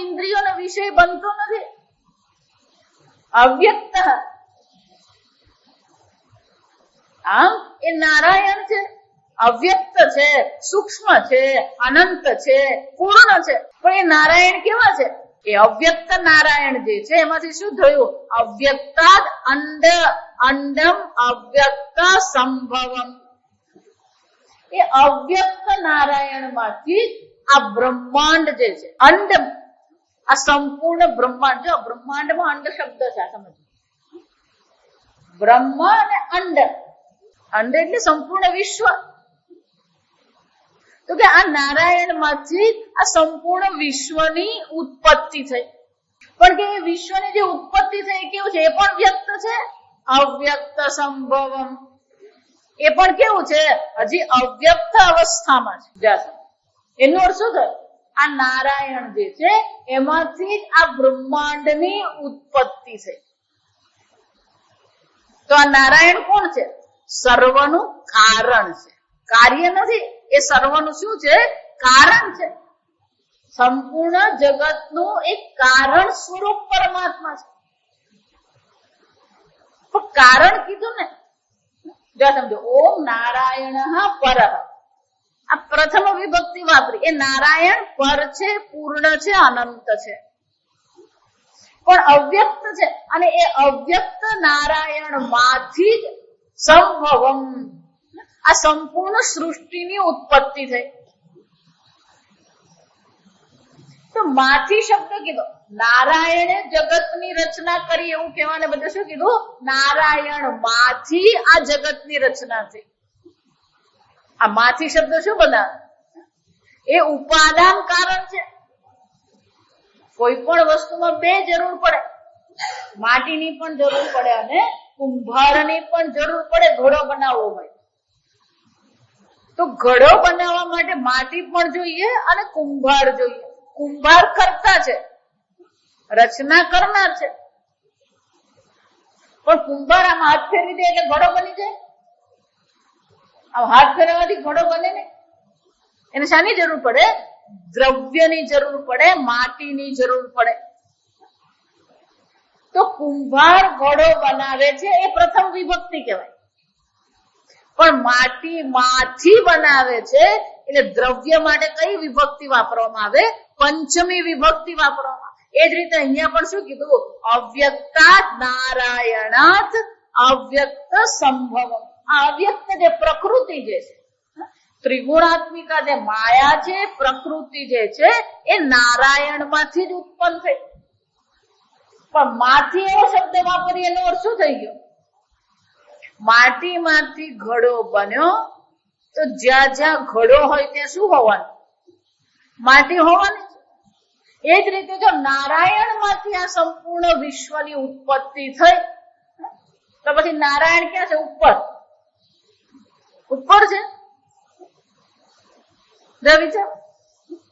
ઇન્દ્રિયોનો વિષય બનતો નથી. અવ્યક્ત. આમ એ નારાયણ છે, અવ્યક્ત છે, સૂક્ષ્મ છે, અનંત છે, પૂર્ણ છે. પણ એ નારાયણ કેવા છે? એ અવ્યક્ત નારાયણ જે છે એમાંથી શું થયું? અવ્યક્તાદ અંડમ અવ્યક્ત સંભવમ. એ અવ્યક્ત નારાયણ માંથી આ બ્રહ્માંડ જે છે, અંડ, આ સંપૂર્ણ બ્રહ્માંડ. જો બ્રહ્માંડમાં અંડ શબ્દ છે, સમજો. બ્રહ્મ અને અંડ. અંડ એટલે સંપૂર્ણ વિશ્વ. તો કે આ નારાયણ માંથી આ સંપૂર્ણ વિશ્વની ઉત્પત્તિ થઈ. પણ કે એ વિશ્વની જે ઉત્પત્તિ થઈ કેવું છે? એ પણ વ્યક્ત છે, અવ્યક્ત સંભવમ. એ પણ કેવું છે? હજી અવ્યક્ત અવસ્થામાં છે. એનો અર્થ શું થાય? આ નારાયણ જે છે એમાંથી જ આ બ્રહ્માંડની ઉત્પત્તિ છે. તો આ નારાયણ કોણ છે? સર્વનું કારણ છે, કાર્ય નથી. એ સર્વનું શું છે? કારણ છે. સંપૂર્ણ જગતનું એક કારણ સ્વરૂપ પરમાત્મા છે. પણ કારણ કીધું ને, જો સમજો, ઓમ નારાયણ પરઃ. આ પ્રથમ વિભક્તિ વાપરી. એ નારાયણ પર છે, પૂર્ણ છે, અનંત છે, પણ અવ્યક્ત છે. અને એ અવ્યક્ત નારાયણ માંથી જ સંભવમ, આ સંપૂર્ણ સૃષ્ટિની ઉત્પત્તિ થઈ. તો માથી શબ્દ કીધો. નારાયણે જગતની રચના કરી એવું કહેવાને બદલે શું કીધું? નારાયણ માંથી આ જગતની રચના થઈ. આ માથી શબ્દ શું બનાવે? એ ઉપાદાન કારણ છે. કોઈ પણ વસ્તુમાં બે જરૂર પડે. માટીની પણ જરૂર પડે અને કુંભારની પણ જરૂર પડે ઘડો બનાવવો હોય. તો ઘડો બનાવવા માટે માટી પણ જોઈએ અને કુંભાર જોઈએ. કુંભાર કરતા છે, રચના કરનાર છે. પણ કુંભાર આમ હાથ ફેરવી દે એટલે ઘડો બની જાય? આમ હાથ ફેરવવાથી ઘડો બને ને? એને શાની જરૂર પડે? દ્રવ્યની જરૂર પડે, માટીની જરૂર પડે. તો કુંભાર ઘડો બનાવે છે એ પ્રથમ વિભક્તિ કહેવાય. પણ માટી માંથી બનાવે છે એટલે દ્રવ્ય માટે કઈ વિભક્તિ વાપરવામાં આવે? પંચમી વિભક્તિ વાપરવામાં. એ જ રીતે અહીંયા પણ શું કીધું? અવ્યક્તા નારાયણાત અવ્યક્ત સંભવમ. આ અવ્યક્ત જે પ્રકૃતિ જે છે, ત્રિગુણાત્મિકા જે માયા છે, પ્રકૃતિ જે છે, એ નારાયણ માંથી જ ઉત્પન્ન થઈ. પણ માથી એવો શબ્દ વાપરીએ એનો અર્થ શું થઈ ગયો? માટીમાંથી ઘડો બન્યો. તો જ્યાં જ્યાં ઘડો હોય ત્યાં શું હોવાનું? માટી હોવાની. એ જ રીતે જો નારાયણ માંથી આ સંપૂર્ણ વિશ્વની ઉત્પત્તિ થઈ, તો પછી નારાયણ ક્યાં છે? ઉપર. ઉપર છે. વિચાર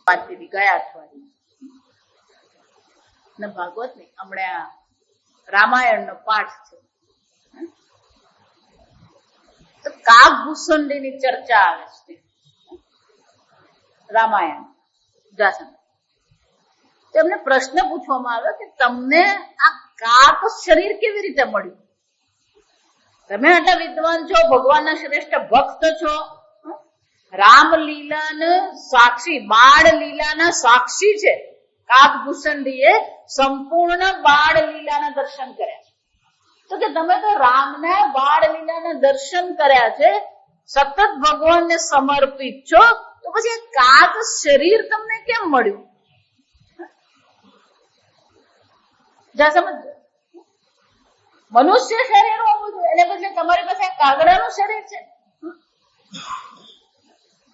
વાંચી ગયા અઠવાડિયે ભાગવત ની હમણાં રામાયણ નો પાઠ છે. તો કાગભૂષણની ની ચર્ચા આવે છે રામાયણ. તેમને પ્રશ્ન પૂછવામાં આવ્યો કે તમને આ કાક શરીર કેવી રીતે મળ્યું? તમે આટલા વિદ્વાન છો, ભગવાનના શ્રેષ્ઠ ભક્ત છો, રામલીલાના સાક્ષી, બાળ લીલાના સાક્ષી છે. કાકભૂષણજીએ સંપૂર્ણ બાળ લીલાના દર્શન કર્યા છે. તો કે તમે તો રામના બાળ લીલાના દર્શન કર્યા છે, સતત ભગવાનને સમર્પિત છો, તો પછી કાક શરીર તમને કેમ મળ્યું? જા સમજો. મનુષ્ય શરીર હોવું જોઈએ, એને બદલે તમારી પાસે કાગડાનું શરીર છે.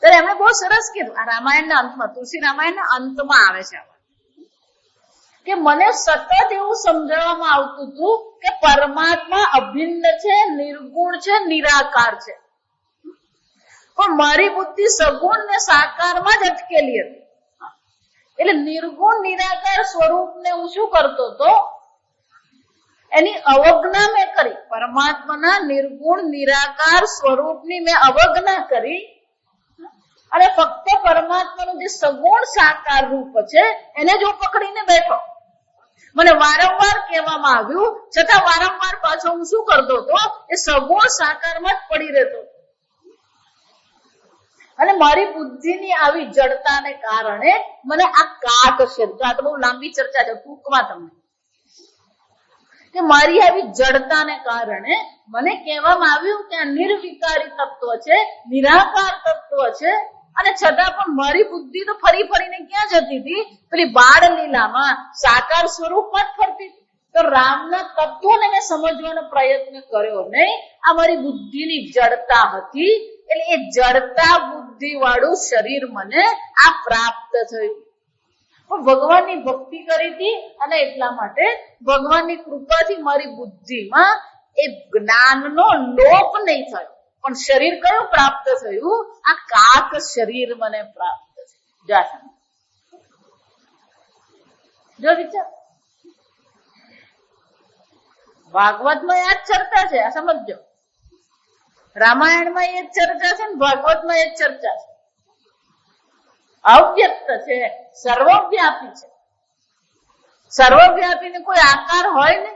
ત્યારે એમણે બહુ સરસ કીધું. આ રામાયણના અંતમાં, તુલસી રામાયણના અંતમાં આવે છે કે મને સતત એવું સમજાવવામાં આવતું હતું કે પરમાત્મા અભિન્ન છે, નિર્ગુણ છે, નિરાકાર છે. પણ મારી બુદ્ધિ સગુણ ને સાકારમાં જ અટકેલી હતી. એટલે નિર્ગુણ નિરાકાર સ્વરૂપને હું શું કરતો હતો? એની અવજ્ઞા મેં કરી. પરમાત્માના નિર્ગુણ નિરાકાર સ્વરૂપની મેં અવજ્ઞા કરી અને ફક્ત પરમાત્માનું જે સગુણ સાકાર રૂપ છે એને જ હું પકડીને બેઠો. મને વારંવાર કહેવામાં આવ્યું છતાં વારંવાર પાછો હું શું કરતો હતો, એ સગુણ સાકારમાં જ પડી રહેતો. અને મારી બુદ્ધિની આવી જડતાને કારણે મને આ કાક છે, આ તો બહુ લાંબી ચર્ચા છે, ટૂંકમાં તમને કે મારી આવી જડતાને કારણે મને કહેવામાં આવ્યું કે આ નિર્વિકારી તત્વ છે, નિરાકાર તત્વ છે, અને છતાં પણ મારી બુદ્ધિ તો ફરી ફરીને ક્યાં જતી હતી, પેલી બાળ લીલામાં સાકાર સ્વરૂપમાં જ ફરતી હતી. તો રામના તત્વોને મેં સમજવાનો પ્રયત્ન કર્યો નહીં, આ મારી બુદ્ધિની જડતા હતી. એટલે એ જડતા બુદ્ધિ વાળું શરીર મને આ પ્રાપ્ત થયું. પણ ભગવાનની ભક્તિ કરી હતી અને એટલા માટે ભગવાનની કૃપાથી મારી બુદ્ધિમાં એ જ્ઞાનનો લોપ નહીં થયો, પણ શરીર કયું પ્રાપ્ત થયું, આ કાક શરીર મને પ્રાપ્ત થયું. જો વિચાર, ભાગવતમાં આ ચર્ચા છે, આ સમજો. રામાયણમાં એ ચર્ચા છે ને ભાગવતમાં એ ચર્ચા છે. અવ્યક્ત છે, સર્વવ્યાપી છે. સર્વવ્યાપીને કોઈ આકાર હોય ને,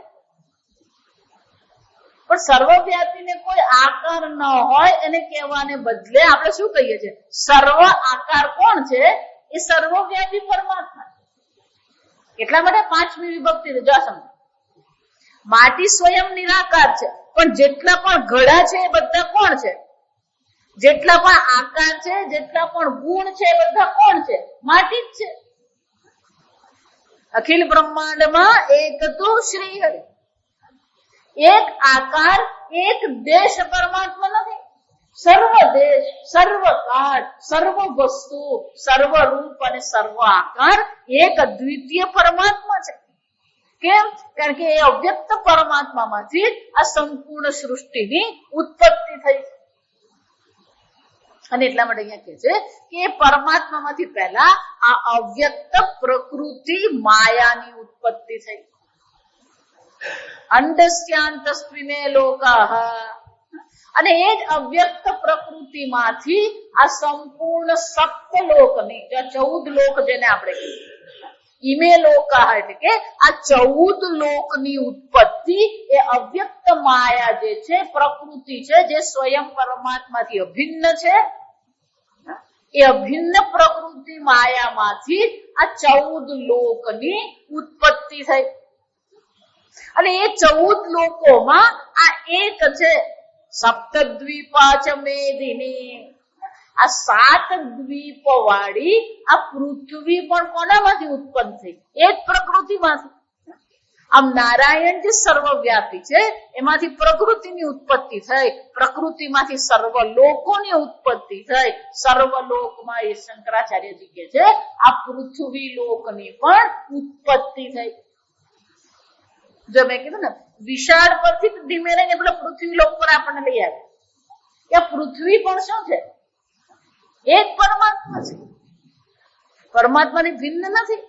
પણ સર્વવ્યાપીને કોઈ આકાર ન હોય એને કહેવાને બદલે આપણે શું કહીએ છીએ, સર્વ આકાર કોણ છે, એ સર્વવ્યાપી પરમાત્મા. એટલા માટે પાંચમી વિભક્તિ જો સમજો. માટી સ્વયં નિરાકાર છે, પણ જેટલા પણ ઘડા છે એ બધા કોણ છે, જેટલા પણ આકાર છે, જેટલા પણ ગુણ છે એ બધા કોણ છે, માટી જ છે. અખિલ બ્રહ્માંડમાં એક તો શ્રી હરિ, એક આકાર, એક દેશ પરમાત્મા નથી. સર્વ દેશ, સર્વ કાળ, સર્વ વસ્તુ, સર્વ રૂપ અને સર્વ આકાર એક અદ્વિતીય પરમાત્મા છે. કેમ? કારણ કે એ અવ્યક્ત પરમાત્મામાંથી આ સંપૂર્ણ સૃષ્ટિની ઉત્પત્તિ થઈ. અને એટલા માટે અહીંયા કહે છે કે એ પરમાત્મામાંથી પહેલા આ અવ્યક્ત પ્રકૃતિ માયાની ઉત્પત્તિ થઈ. અંડસ્યાંતસ્મિમે લોકાહ, અને એ જ અવ્યક્ત પ્રકૃતિમાંથી આ સંપૂર્ણ સપ્તલોકની, 14 લોક જેને આપણે કહીએ, ઈમે લોકાહ એટલે કે આ 14 લોકની ઉત્પત્તિ એ અવ્યક્ત માયા જે છે, પ્રકૃતિ છે, જે સ્વયં પરમાત્માથી અભિન્ન છે, એ અભિન્ન પ્રકૃતિ માયામાંથી આ 14 લોકની ઉત્પત્તિ થઈ. અને એ 14 લોકોમાં આ એક છે, સપ્તદ્વીપાચ મેદિની, આ 7 દ્વીપ વાળી આ પૃથ્વી પણ કોનામાંથી ઉત્પન્ન થઈ, એ જ પ્રકૃતિમાંથી. આમ નારાયણ જે સર્વવ્યાપી છે એમાંથી પ્રકૃતિની ઉત્પત્તિ થઈ, પ્રકૃતિમાંથી સર્વ લોકોની ઉત્પત્તિ થઈ. સર્વલોકમાં એ શંકરાચાર્યજી કહે છે આ પૃથ્વી લોકની પણ ઉત્પત્તિ થઈ. જો મેં કીધું ને વિશાળ પરથી ધીમે રહીને પેલા પૃથ્વી લોક પર આપણને લઈ આવે, કે પૃથ્વી પણ શું છે, એક પરમાત્મા છે, પરમાત્માની ભિન્ન નથી.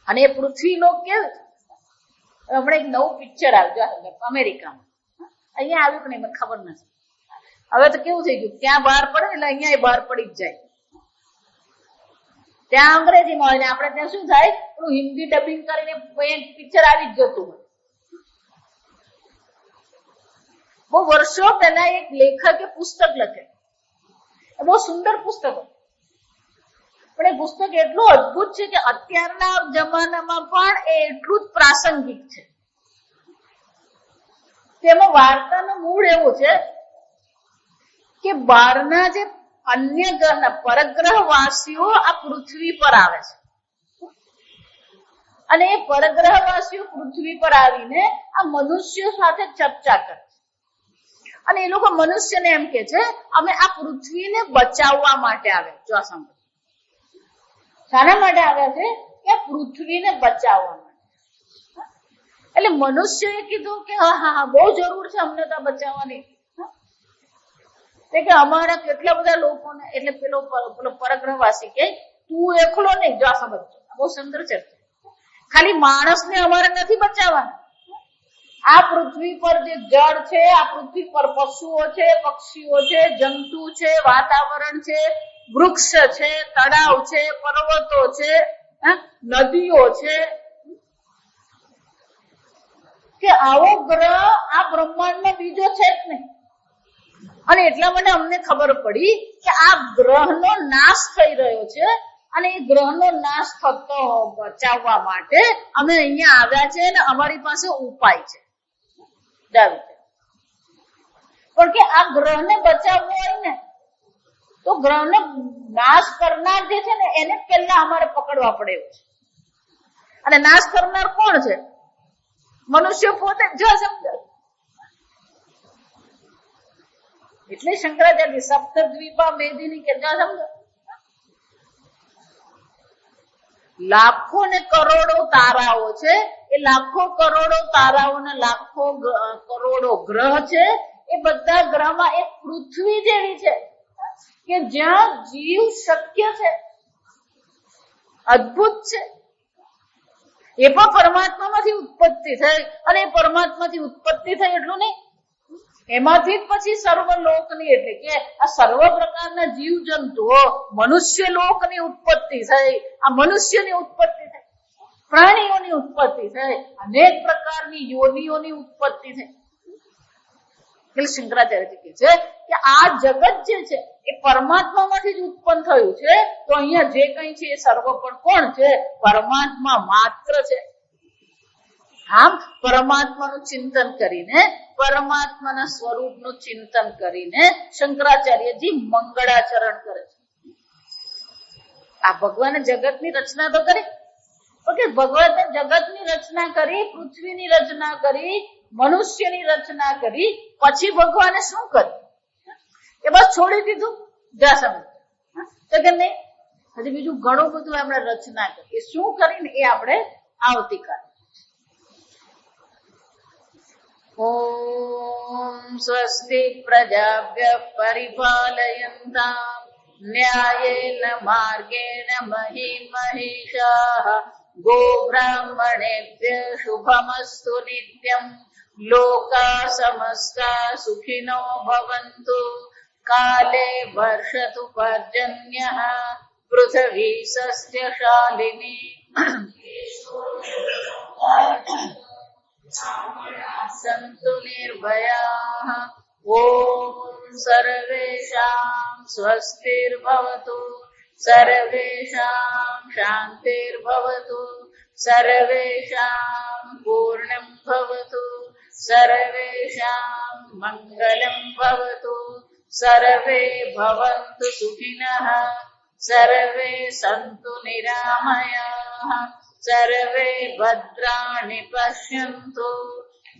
અને એ પૃથ્વી લોક કેવું છે, હમણાં એક નવું પિક્ચર આવ્યું અમેરિકામાં, અહીંયા આવ્યું કે નહીં મને ખબર નથી. હવે તો કેવું થઈ ગયું, ત્યાં બહાર પડે એટલે અહીંયા બહાર પડી જ જાય. ત્યાં અંગ્રેજીમાં હોય ને આપણે ત્યાં શું થાય, હિન્દી ડબિંગ કરીને પિક્ચર આવી જ જતું હોય. બહુ વર્ષો પહેલા એક લેખકે પુસ્તક લખે, બહુ સુંદર પુસ્તક હતું, પણ એ પુસ્તક એટલું અદભુત છે કે અત્યારના જમાનામાં પણ એ એટલું જ પ્રાસંગિક છે. તેમાં વાર્તાનું મૂળ એવું છે કે બહારના જે અન્ય ગ્રહના પરગ્રહવાસીઓ આ પૃથ્વી પર આવે છે, અને એ પરગ્રહવાસીઓ પૃથ્વી પર આવીને આ મનુષ્યો સાથે ચર્ચા કરે છે. અને એ લોકો મનુષ્યને એમ કે છે અમે આ પૃથ્વીને બચાવવા માટે આવ્યા. જો આ સાંભળો, શાના માટે આવ્યા છે, કે આ પૃથ્વીને બચાવવા માટે. એટલે મનુષ્યએ કીધું કે હા હા હા બહુ જરૂર છે અમને તો બચાવવાની, કે અમારા કેટલા બધા લોકોને. એટલે પેલો પરગ્રહવાસી કે તું એકલો નહીં, જો આ સમજો, બહુ સુંદર છે. ખાલી માણસને અમારે નથી બચાવવાના, આ પૃથ્વી પર જે જળ છે, આ પૃથ્વી પર પશુઓ છે, પક્ષીઓ છે, જંતુ છે, વાતાવરણ છે, વૃક્ષ છે, તળાવ છે, પર્વતો છે, નદીઓ છે, કે આવો ગ્રહ આ બ્રહ્માંડમાં બીજો છે જ નહીં. અને એટલા માટે અમને ખબર પડી કે આ ગ્રહનો નાશ થઈ રહ્યો છે અને એ ગ્રહનો નાશ થતો બચાવવા માટે અમે અહીંયા આવ્યા છે અને અમારી પાસે ઉપાય છે. પણ કે આ ગ્રહને બચાવવો હોય ને તો ગ્રહને નાશ કરનાર જે છે ને એને પહેલા અમારે પકડવા પડે એવું છે. અને નાશ કરનાર કોણ છે? મનુષ્ય પોતે જ સમજાય. એટલે શંકરાચાર્ય સપ્તદ્વીપા મેદિની કે સમજો લાખો ને કરોડો તારાઓ છે, એ લાખો કરોડો તારાઓના લાખો કરોડો ગ્રહ છે. એ બધા ગ્રહમાં એક પૃથ્વી જેવી છે કે જ્યાં જીવ શક્ય છે, અદ્ભુત છે. એ પણ પરમાત્મામાંથી ઉત્પત્તિ થઈ અને એ પરમાત્માથી ઉત્પત્તિ થઈ એટલું નહીં, એમાંથી જ પછી સર્વલોકની એટલે કે આ સર્વ પ્રકારના જીવ જંતુઓ મનુષ્ય લોકની ઉત્પત્તિ થઈ, આ મનુષ્યની ઉત્પત્તિ થઈ, પ્રાણીઓની ઉત્પત્તિ થઈ, અનેક પ્રકારની યોનિઓની ઉત્પત્તિ થઈ. એટલે શંકરાચાર્ય કહે છે કે આ જગત જે છે એ પરમાત્મામાંથી જ ઉત્પન્ન થયું છે. તો અહીંયા જે કંઈ છે એ સર્વ પણ કોણ છે? પરમાત્મા માત્ર છે. આમ પરમાત્માનું ચિંતન કરીને, પરમાત્માના સ્વરૂપનું ચિંતન કરીને શંકરાચાર્યજી મંગળાચરણ કરે છે. આ ભગવાને જગતની રચના તો કરી, ઓકે, ભગવાને જગતની રચના કરી, પૃથ્વીની રચના કરી, મનુષ્યની રચના કરી, પછી ભગવાને શું કર્યું? એ બસ છોડી દીધું. જા સમજ તો કે નહીં, હજી બીજું ઘણું બધું એમણે રચના કરી. એ શું કરીને એ આપણે આવતીકાલે. ઓમ સ્વસ્તિ પ્રજાભ્યઃ પરિપાલયન્તામ ન્યાયેન માર્ગેણ મહિં મહિષાઃ ગોબ્રાહ્મણેભ્યઃ શુભમસ્તુ નિત્યં લોકા સમસ્તા સુખિનો ભવન્તુ કાલે વર્ષતુ પર્જન્યઃ પૃથ્વી સસ્યશાલિની સંતુ નિર્ભયાઃ. ઓમ સર્વેષાં સ્વસ્તિર્ભવતુ, સર્વેષાં શાંતિર્ભવતુ, સર્વેષાં પૂર્ણં ભવતુ, સર્વેષાં મંગલં ભવતુ, સર્વે ભવन्तु સુખિનઃ, સર્વે સन्तु નિરામયાઃ, સર્વે ભદ્રાણિ પશ્યन्तુ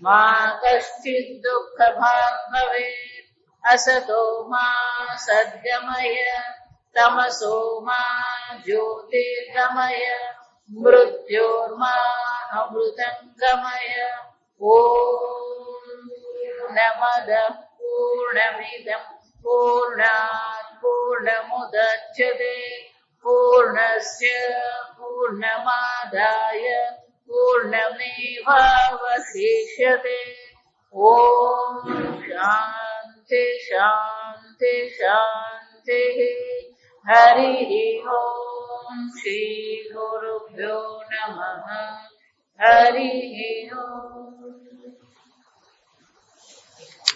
મા કશ્ચિદ દુઃખભાગ્ ભવેत्. અસતો મા સદ્ગમય, તમસો મા જ્યોતિર્ગમય, મૃત્યોર્મા અમૃતંગમય. ઓમ પૂર્ણમદઃ પૂર્ણમિદં પૂર્ણાત પૂર્ણમુદચ્યતે પૂર્ણસ્ય પૂર્ણમાદાય પૂર્ણમેવાવશિષ્યતે. ઓમ શાંતિ શાંતિ શાંતિ. હરિ ઓમ શ્રી ગુરુભ્યો નમઃ. હરિ ઓમ.